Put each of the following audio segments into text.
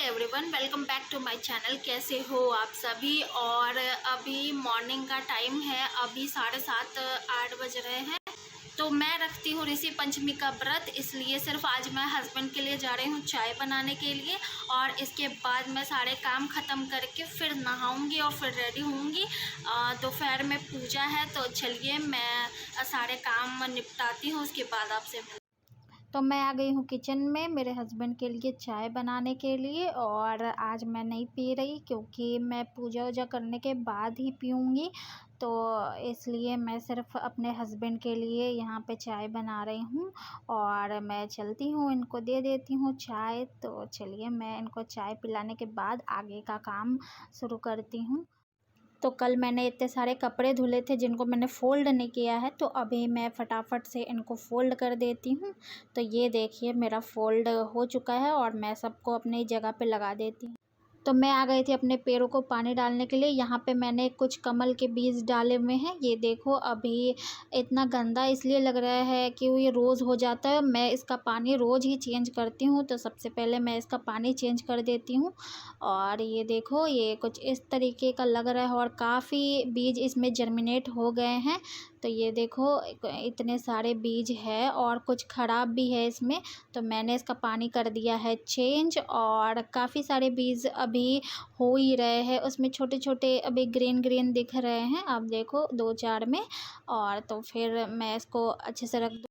Everyone, welcome back to my channel. कैसे हो आप सभी। और अभी मॉर्निंग का टाइम है, अभी 7:30-8 बज रहे हैं। तो मैं रखती हूँ ऋषि पंचमी का व्रत, इसलिए सिर्फ आज मैं हस्बैंड के लिए जा रही हूँ चाय बनाने के लिए। और इसके बाद मैं सारे काम ख़त्म करके फिर नहाऊंगी और फिर रेडी होंगी। दोपहर में पूजा है, तो चलिए मैं सारे काम निपटाती हूँ, उसके बाद आपसे तो मैं आ गई हूँ किचन में मेरे हस्बैंड के लिए चाय बनाने के लिए। और आज मैं नहीं पी रही क्योंकि मैं पूजा वूजा करने के बाद ही पीऊँगी, तो इसलिए मैं सिर्फ अपने हस्बैंड के लिए यहाँ पे चाय बना रही हूँ। और मैं चलती हूँ, इनको दे देती हूँ चाय। तो चलिए मैं इनको चाय पिलाने के बाद आगे का काम शुरू करती हूँ। तो कल मैंने इतने सारे कपड़े धुले थे जिनको मैंने फ़ोल्ड नहीं किया है, तो अभी मैं फटाफट से इनको फ़ोल्ड कर देती हूँ। तो ये देखिए मेरा फ़ोल्ड हो चुका है और मैं सबको अपनी जगह पे लगा देती हूँ। तो मैं आ गई थी अपने पेड़ों को पानी डालने के लिए। यहाँ पे मैंने कुछ कमल के बीज डाले हुए हैं, ये देखो। अभी इतना गंदा इसलिए लग रहा है कि ये रोज़ हो जाता है, मैं इसका पानी रोज़ ही चेंज करती हूँ। तो सबसे पहले मैं इसका पानी चेंज कर देती हूँ। और ये देखो ये कुछ इस तरीके का लग रहा है और काफ़ी बीज इसमें जर्मिनेट हो गए हैं। तो ये देखो इतने सारे बीज है और कुछ ख़राब भी है इसमें। तो मैंने इसका पानी कर दिया है चेंज। और काफ़ी सारे बीज अभी हो ही रहे हैं, उसमें छोटे छोटे अभी ग्रीन ग्रीन दिख रहे हैं, आप देखो 2-4 में। और तो फिर मैं इसको अच्छे से रख।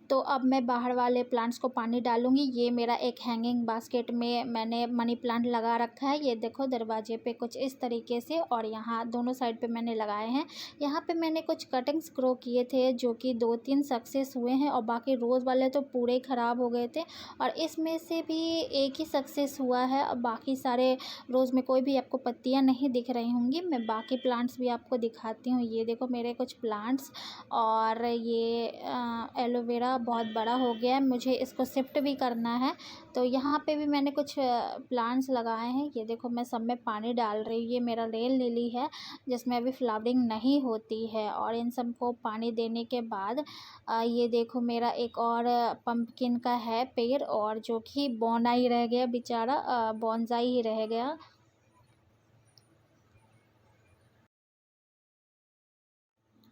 तो अब मैं बाहर वाले प्लांट्स को पानी डालूँगी। ये मेरा एक हैंगिंग बास्केट में मैंने मनी प्लांट लगा रखा है, ये देखो दरवाजे पे कुछ इस तरीके से। और यहाँ दोनों साइड पे मैंने लगाए हैं। यहाँ पे मैंने कुछ कटिंग्स ग्रो किए थे जो कि 2-3 सक्सेस हुए हैं और बाकी रोज़ वाले तो पूरे ख़राब हो गए थे। और इसमें से भी एक ही सक्सेस हुआ है, और बाकी सारे रोज़ में कोई भी आपको पत्तियाँ नहीं दिख रही होंगी। मैं बाकी प्लांट्स भी आपको दिखाती हूँ। ये देखो मेरे कुछ प्लांट्स। और ये एलोवेरा बहुत बड़ा हो गया है, मुझे इसको शिफ्ट भी करना है। तो यहाँ पे भी मैंने कुछ प्लांट्स लगाए हैं, ये देखो मैं सब में पानी डाल रही हूँ। ये मेरा रेल लिली है जिसमें अभी फ्लावरिंग नहीं होती है। और इन सब को पानी देने के बाद ये देखो मेरा एक और पम्पकिन का है पेड़, और जो कि बौना ही रह गया बेचारा, बॉन्साई ही रह गया।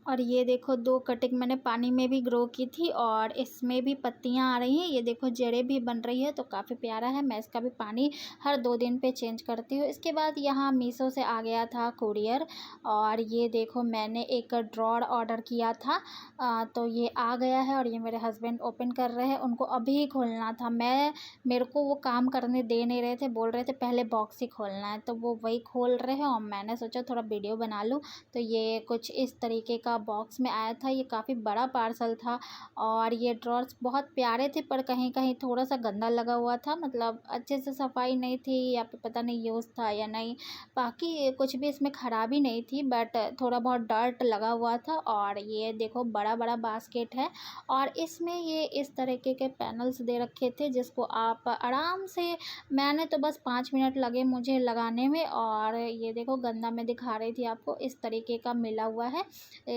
और ये देखो 2 कटिंग मैंने पानी में भी ग्रो की थी और इसमें भी पत्तियां आ रही हैं, ये देखो जड़ें भी बन रही है। तो काफ़ी प्यारा है। मैं इसका भी पानी हर 2 दिन पे चेंज करती हूँ। इसके बाद यहाँ मीशो से आ गया था कुरियर। और ये देखो मैंने एक ड्रॉर ऑर्डर किया था, तो ये आ गया है। और ये मेरे हस्बैंड ओपन कर रहे हैं, उनको अभी ही खोलना था। मेरे को वो काम करने दे नहीं रहे थे, बोल रहे थे पहले बॉक्स ही खोलना है, तो वो वही खोल रहे हैं। और मैंने सोचा थोड़ा वीडियो बना लूँ। तो ये कुछ इस तरीके का बॉक्स में आया था, ये काफ़ी बड़ा पार्सल था। और ये ड्रॉर्स बहुत प्यारे थे, पर कहीं कहीं थोड़ा सा गंदा लगा हुआ था, मतलब अच्छे से सफाई नहीं थी, या फिर पता नहीं यूज़ था या नहीं। बाकी कुछ भी इसमें ख़राबी नहीं थी, बट थोड़ा बहुत डर्ट लगा हुआ था। और ये देखो बड़ा बड़ा बास्केट है, और इसमें ये इस तरीके के पैनल्स दे रखे थे जिसको आप आराम से, मैंने तो बस 5 मिनट लगे मुझे लगाने में। और ये देखो गंदा में दिखा रही थी आपको, इस तरीके का मिला हुआ है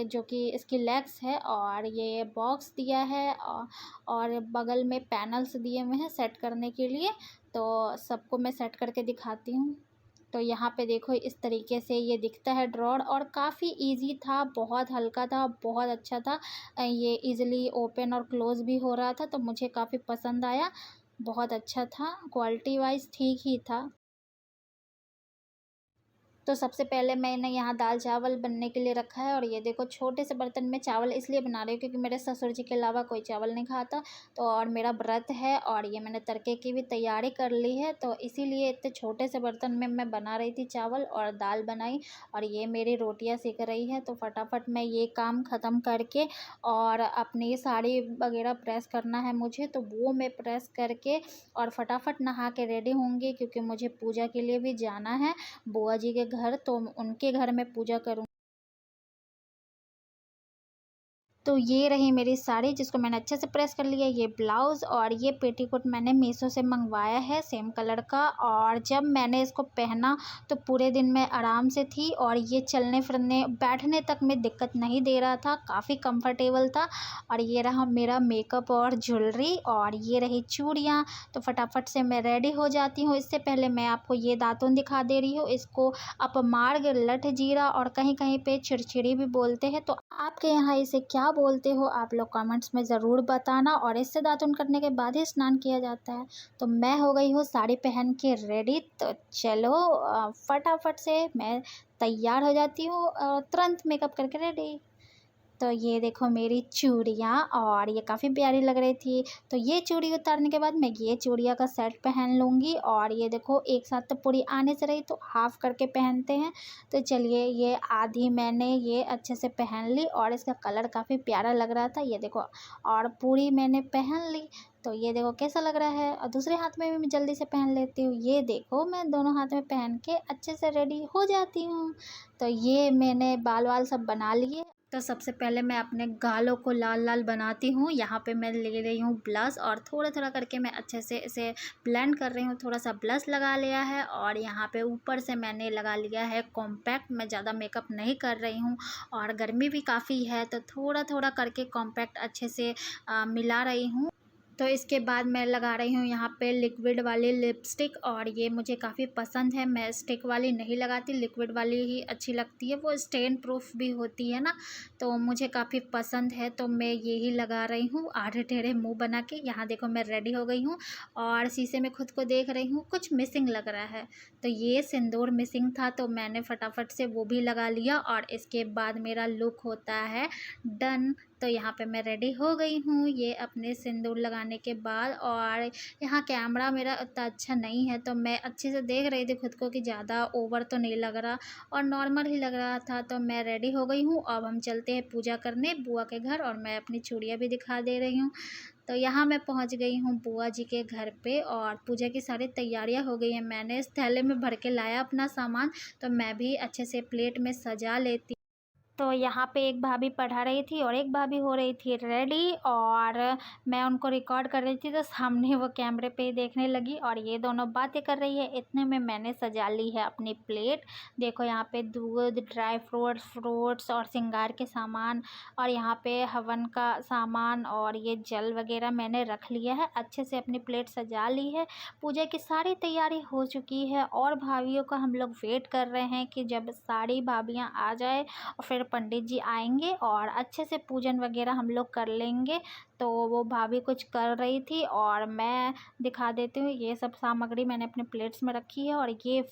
जो कि इसकी लेग्स है। और ये बॉक्स दिया है, और बगल में पैनल्स दिए हुए हैं सेट करने के लिए। तो सबको मैं सेट करके दिखाती हूँ। तो यहाँ पे देखो इस तरीके से ये दिखता है ड्रॉर, और काफ़ी इजी था, बहुत हल्का था, बहुत अच्छा था। ये इजीली ओपन और क्लोज़ भी हो रहा था, तो मुझे काफ़ी पसंद आया, बहुत अच्छा था, क्वालिटी वाइज ठीक ही था। तो सबसे पहले मैंने यहाँ दाल चावल बनने के लिए रखा है। और ये देखो छोटे से बर्तन में चावल इसलिए बना रही हूँ क्योंकि मेरे ससुर जी के अलावा कोई चावल नहीं खाता। तो और मेरा व्रत है, और ये मैंने तड़के की भी तैयारी कर ली है, तो इसीलिए इतने छोटे से बर्तन में मैं बना रही थी चावल और दाल बनाई। और ये मेरी रोटियाँ सेक रही है, तो फटाफट मैं ये काम ख़त्म करके, और अपनी साड़ी वगैरह प्रेस करना है मुझे, तो वो मैं प्रेस करके और फटाफट नहा के रेडी होंगी क्योंकि मुझे पूजा के लिए भी जाना है बुआ जी के घर, तो उनके घर में पूजा करूँ। तो ये रही मेरी साड़ी जिसको मैंने अच्छे से प्रेस कर लिया। ये ब्लाउज़ और ये पेटीकोट मैंने मीशो से मंगवाया है सेम कलर का। और जब मैंने इसको पहना तो पूरे दिन मैं आराम से थी और ये चलने फिरने बैठने तक में दिक्कत नहीं दे रहा था, काफ़ी कंफर्टेबल था। और ये रहा मेरा मेकअप और ज्वेलरी और ये रही चूड़ियाँ। तो फटाफट से मैं रेडी हो जाती हूँ। इससे पहले मैं आपको ये दातुन दिखा दे रही हूँ। इसको अपमार्ग, लठ जीरा और कहीं कहीं पे चिड़चिड़ी भी बोलते हैं। तो आपके यहाँ इसे क्या बोलते हो आप लोग कमेंट्स में ज़रूर बताना। और इससे दातुन करने के बाद ही स्नान किया जाता है। तो मैं हो गई हूँ साड़ी पहन के रेडी। तो चलो फटाफट से मैं तैयार हो जाती हूँ और तुरंत मेकअप करके रेडी। तो ये देखो मेरी चूड़ियाँ और ये काफ़ी प्यारी लग रही थी। तो ये चूड़ी उतारने के बाद मैं ये चूड़ियाँ का सेट पहन लूँगी। और ये देखो एक साथ तो पूरी आने से रही तो हाफ़ करके पहनते हैं। तो चलिए ये आधी मैंने ये अच्छे से पहन ली और इसका कलर काफ़ी प्यारा लग रहा था। ये देखो और पूरी मैंने पहन ली। तो ये देखो कैसा लग रहा है। और दूसरे हाथ में भी मैं जल्दी से पहन लेती हूँ। ये देखो मैं दोनों हाथ में पहन के अच्छे से रेडी हो जाती हूँ। तो ये मैंने बाल वाल सब बना लिए। तो सबसे पहले मैं अपने गालों को लाल लाल बनाती हूँ। यहाँ पे मैं ले रही हूँ ब्लश और थोड़ा थोड़ा करके मैं अच्छे से इसे ब्लेंड कर रही हूँ। थोड़ा सा ब्लश लगा लिया है और यहाँ पे ऊपर से मैंने लगा लिया है कॉम्पैक्ट। मैं ज़्यादा मेकअप नहीं कर रही हूँ और गर्मी भी काफ़ी है तो थोड़ा थोड़ा करके कॉम्पैक्ट अच्छे से मिला रही हूँ। तो इसके बाद मैं लगा रही हूँ यहाँ पे लिक्विड वाली लिपस्टिक और ये मुझे काफ़ी पसंद है। मैं स्टिक वाली नहीं लगाती, लिक्विड वाली ही अच्छी लगती है। वो स्टेन प्रूफ भी होती है ना, तो मुझे काफ़ी पसंद है। तो मैं यही लगा रही हूँ आधे टेढ़े मुँह बना के। यहाँ देखो मैं रेडी हो गई हूँ और शीशे में खुद को देख रही हूँ। कुछ मिसिंग लग रहा है तो ये सिंदूर मिसिंग था तो मैंने फटाफट से वो भी लगा लिया और इसके बाद मेरा लुक होता है डन। तो यहाँ पे मैं रेडी हो गई हूँ ये अपने सिंदूर लगाने के बाद। और यहाँ कैमरा मेरा उतना अच्छा नहीं है तो मैं अच्छे से देख रही थी खुद को कि ज़्यादा ओवर तो नहीं लग रहा और नॉर्मल ही लग रहा था। तो मैं रेडी हो गई हूँ। अब हम चलते हैं पूजा करने बुआ के घर और मैं अपनी चूड़ियाँ भी दिखा दे रही हूँ। तो यहाँ मैं पहुँच गई हूँ बुआ जी के घर पे और पूजा की सारी तैयारियाँ हो गई हैं। मैंने इस थैले में भर के लाया अपना सामान तो मैं भी अच्छे से प्लेट में सजा लेती। तो यहाँ पे एक भाभी पढ़ा रही थी और एक भाभी हो रही थी रेडी और मैं उनको रिकॉर्ड कर रही थी तो सामने वो कैमरे पे देखने लगी और ये दोनों बातें कर रही है। इतने में मैंने सजा ली है अपनी प्लेट। देखो यहाँ पे दूध, ड्राई फ्रूट्स और श्रृंगार के सामान और यहाँ पे हवन का सामान और ये जल वगैरह मैंने रख लिया है। अच्छे से अपनी प्लेट सजा ली है। पूजा की सारी तैयारी हो चुकी है और भाभीयों का हम लोग वेट कर रहे हैं कि जब सारी भाभियाँ आ जाए और फिर पंडित जी आएंगे और अच्छे से पूजन वगैरह हम लोग कर लेंगे। तो वो भाभी कुछ कर रही थी और मैं दिखा देती हूँ। ये सब सामग्री मैंने अपने प्लेट्स में रखी है और ये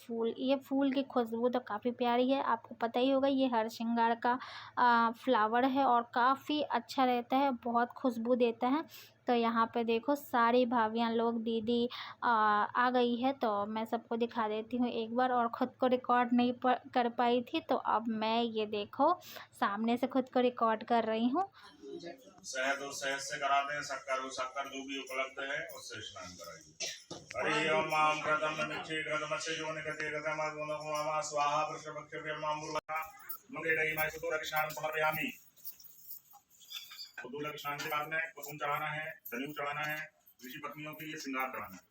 फूल की खुशबू तो काफ़ी प्यारी है। आपको पता ही होगा ये हर श्रृंगार का फ्लावर है और काफ़ी अच्छा रहता है, बहुत खुशबू देता है। तो यहाँ पे देखो सारी भाभियाँ लोग, दीदी आ गई है तो मैं सबको दिखा देती हूँ एक बार। और ख़ुद को रिकॉर्ड नहीं कर पाई थी तो अब मैं ये देखो सामने से खुद को रिकॉर्ड कर रही हूँ। शहद और शहद से कराते हैं, शक्कर जो भी उपलब्ध है उससे स्नान कराइए। अरे ओम माम प्रथम मिच्छे ग्रदमस्य जो निकते गतम गुणोमा स्वाहा वृषभक्षे मामूला मुंडे दही माय सुतो रक्षाण समर्पयामि। उदूल स्नान के बाद में कुसुम चढ़ाना है, दलियों चढ़ाना है, ऋषि पत्नियों के लिए श्रृंगार कराना है।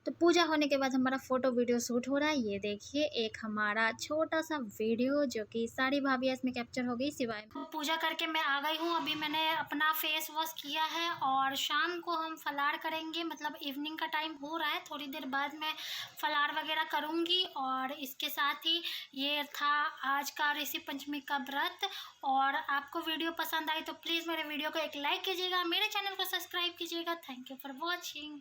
तो पूजा होने के बाद हमारा फ़ोटो वीडियो शूट हो रहा है। ये देखिए एक हमारा छोटा सा वीडियो जो कि सारी भाभियाँ इसमें कैप्चर हो गई सिवाय पूजा करके मैं आ गई हूँ। अभी मैंने अपना फेस वॉश किया है और शाम को हम फलार करेंगे, मतलब इवनिंग का टाइम हो रहा है, थोड़ी देर बाद मैं फलार वगैरह करूँगी। और इसके साथ ही ये था आज का ऋषि पंचमी का व्रत। और आपको वीडियो पसंद आई तो प्लीज़ मेरे वीडियो को एक लाइक कीजिएगा, मेरे चैनल को सब्सक्राइब कीजिएगा। Thank you for watching.